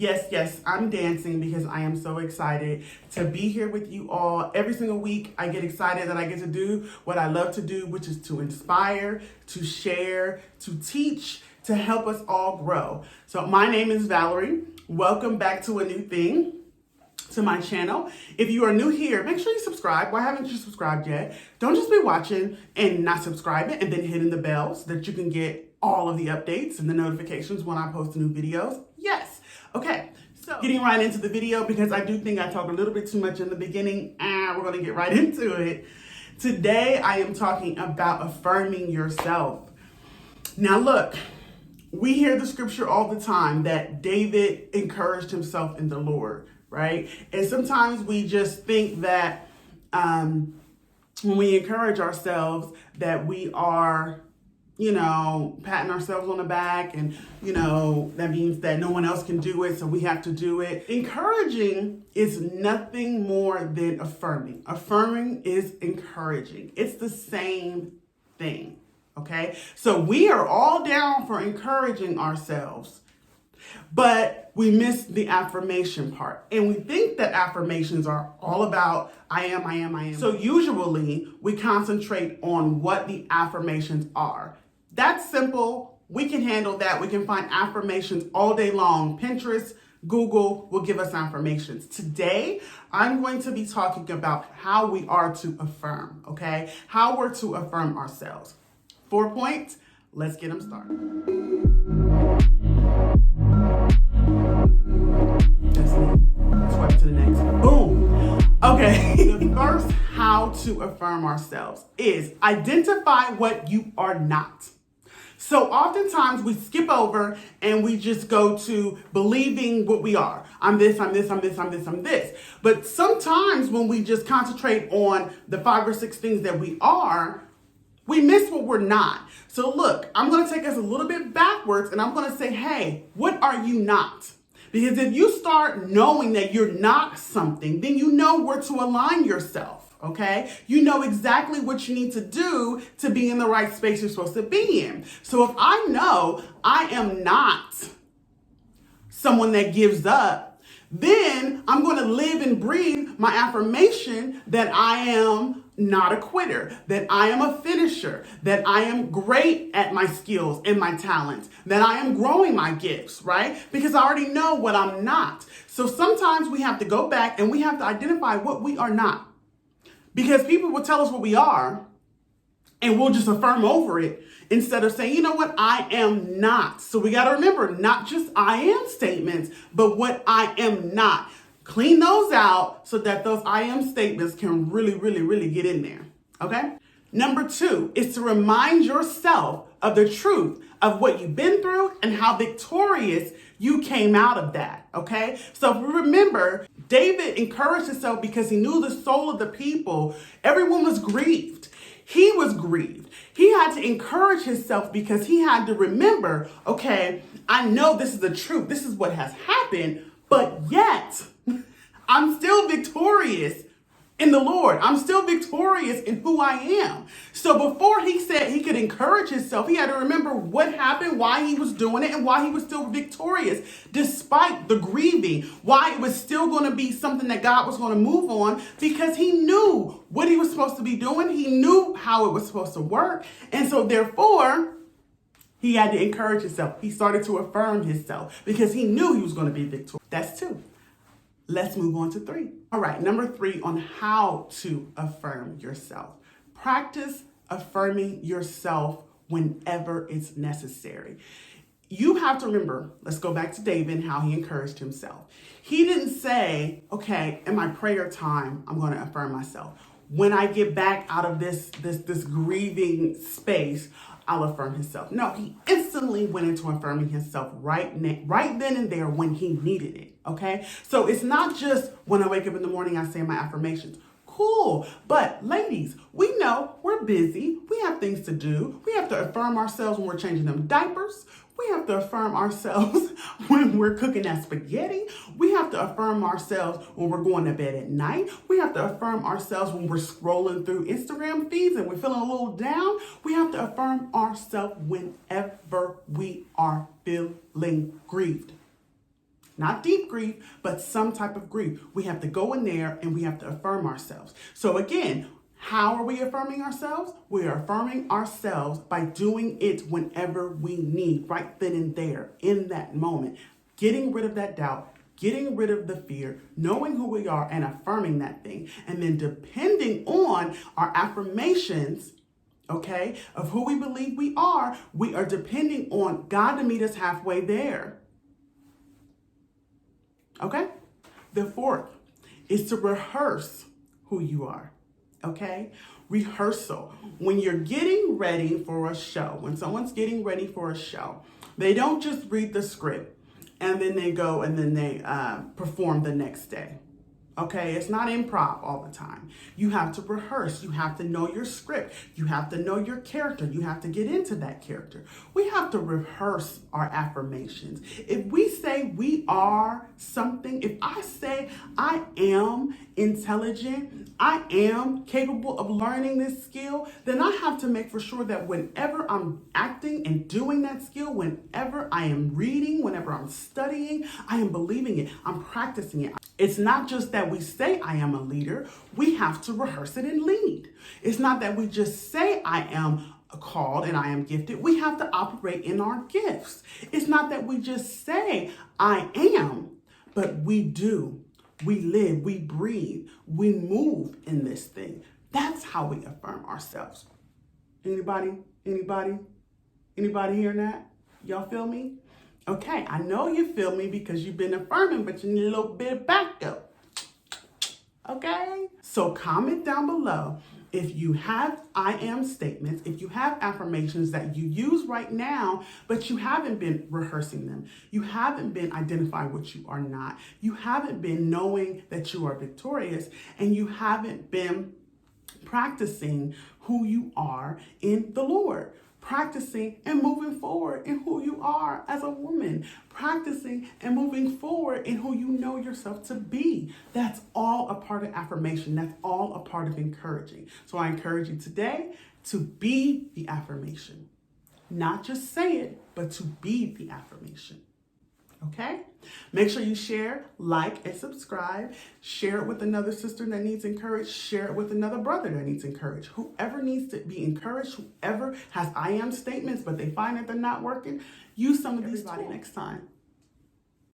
Yes, I'm dancing because I am so excited to be here with you all. Every single week, I get excited that I get to do what I love to do, which is to inspire, to share, to teach, to help us all grow. So my name is Valerie. Welcome back to a new thing, to my channel. If you are new here, make sure you subscribe. Why haven't you subscribed yet? Don't just be watching and not subscribing and then hitting the bell so that you can get all of the updates and the notifications when I post new videos. Yes. Okay, so getting right into the video because I do think I talked a little bit too much in the beginning. We're gonna get right into it. Today, I am talking about affirming yourself. Now look, we hear the scripture all the time that David encouraged himself in the Lord, right? And sometimes we just think that when we encourage ourselves that we are, patting ourselves on the back and, that means that no one else can do it, so we have to do it. Encouraging is nothing more than affirming. Affirming is encouraging. It's the same thing, okay? So we are all down for encouraging ourselves, but we miss the affirmation part. And we think that affirmations are all about I am. So usually we concentrate on what the affirmations are. That's simple. We can handle that. We can find affirmations all day long. Pinterest, Google will give us affirmations. Today, I'm going to be talking about how we are to affirm, okay? How we're to affirm ourselves. 4 points. Let's get them started. That's me. Swipe to the next. Boom. Okay. The first how to affirm ourselves is identify what you are not. So oftentimes we skip over and we just go to believing what we are. I'm this. But sometimes when we just concentrate on the 5 or 6 things that we are, we miss what we're not. So look, I'm going to take us a little bit backwards and I'm going to say, hey, what are you not? Because if you start knowing that you're not something, then you know where to align yourself, okay? You know exactly what you need to do to be in the right space you're supposed to be in. So if I know I am not someone that gives up, then I'm going to live and breathe my affirmation that I am not a quitter, that I am a finisher, that I am great at my skills and my talents, that I am growing my gifts, right? Because I already know what I'm not. So sometimes we have to go back and we have to identify what we are not. Because people will tell us what we are and we'll just affirm over it instead of saying, you know what, I am not. So we got to remember, not just I am statements, but what I am not. Clean those out so that those I am statements can really get in there, okay? Number 2 is to remind yourself of the truth of what you've been through and how victorious you came out of that, okay? So if we remember, David encouraged himself because he knew the soul of the people. Everyone was grieved. He was grieved. He had to encourage himself because he had to remember, okay, I know this is the truth. This is what has happened, but yet I'm still victorious in the Lord. I'm still victorious in who I am. So before he said he could encourage himself, he had to remember what happened, why he was doing it, and why he was still victorious despite the grieving, why it was still going to be something that God was going to move on, because he knew what he was supposed to be doing. He knew how it was supposed to work. And so therefore, he had to encourage himself. He started to affirm himself because he knew he was going to be victorious. That's 2. Let's move on to 3. All right, number 3 on how to affirm yourself. Practice affirming yourself whenever it's necessary. You have to remember, let's go back to David and how he encouraged himself. He didn't say, okay, in my prayer time, I'm going to affirm myself. When I get back out of this grieving space, I'll affirm himself. No, he instantly went into affirming himself right then and there when he needed it, okay? So it's not just when I wake up in the morning, I say my affirmations. Cool. But ladies, we know we're busy. We have things to do. We have to affirm ourselves when we're changing them diapers. We have to affirm ourselves when we're cooking that spaghetti. We have to affirm ourselves when we're going to bed at night. We have to affirm ourselves when we're scrolling through Instagram feeds and we're feeling a little down. We have to affirm ourselves whenever we are feeling grieved. Not deep grief, but some type of grief. We have to go in there and we have to affirm ourselves. So again, how are we affirming ourselves? We are affirming ourselves by doing it whenever we need, right then and there, in that moment. Getting rid of that doubt, getting rid of the fear, knowing who we are and affirming that thing. And then depending on our affirmations, okay, of who we believe we are depending on God to meet us halfway there. Okay? The fourth is to rehearse who you are. Okay? Rehearsal. When you're getting ready for a show, when someone's getting ready for a show, they don't just read the script and then they go and then they perform the next day. Okay, it's not improv all the time. You have to rehearse. You have to know your script. You have to know your character. You have to get into that character. We have to rehearse our affirmations. If we say we are something, if I say I am intelligent, I am capable of learning this skill, then I have to make for sure that whenever I'm acting and doing that skill, whenever I am reading, whenever I'm studying, I am believing it. I'm practicing it. It's not just that we say I am a leader, we have to rehearse it and lead. It's not that we just say I am called and I am gifted. We have to operate in our gifts. It's not that we just say I am, but we do. We live, we breathe, we move in this thing. That's how we affirm ourselves. Anybody hearing that? Y'all feel me? Okay, I know you feel me because you've been affirming, but you need a little bit of backup. Okay? So comment down below if you have I am statements, if you have affirmations that you use right now, but you haven't been rehearsing them. You haven't been identifying what you are not. You haven't been knowing that you are victorious, and you haven't been practicing who you are in the Lord. Practicing and moving forward in who you are as a woman. Practicing and moving forward in who you know yourself to be. That's all a part of affirmation. That's all a part of encouraging. So I encourage you today to be the affirmation. Not just say it, but to be the affirmation. Okay? Make sure you share, like, and subscribe. Share it with another sister that needs encouraged. Share it with another brother that needs encouraged. Whoever needs to be encouraged, whoever has I am statements, but they find that they're not working, use some of these tools next time.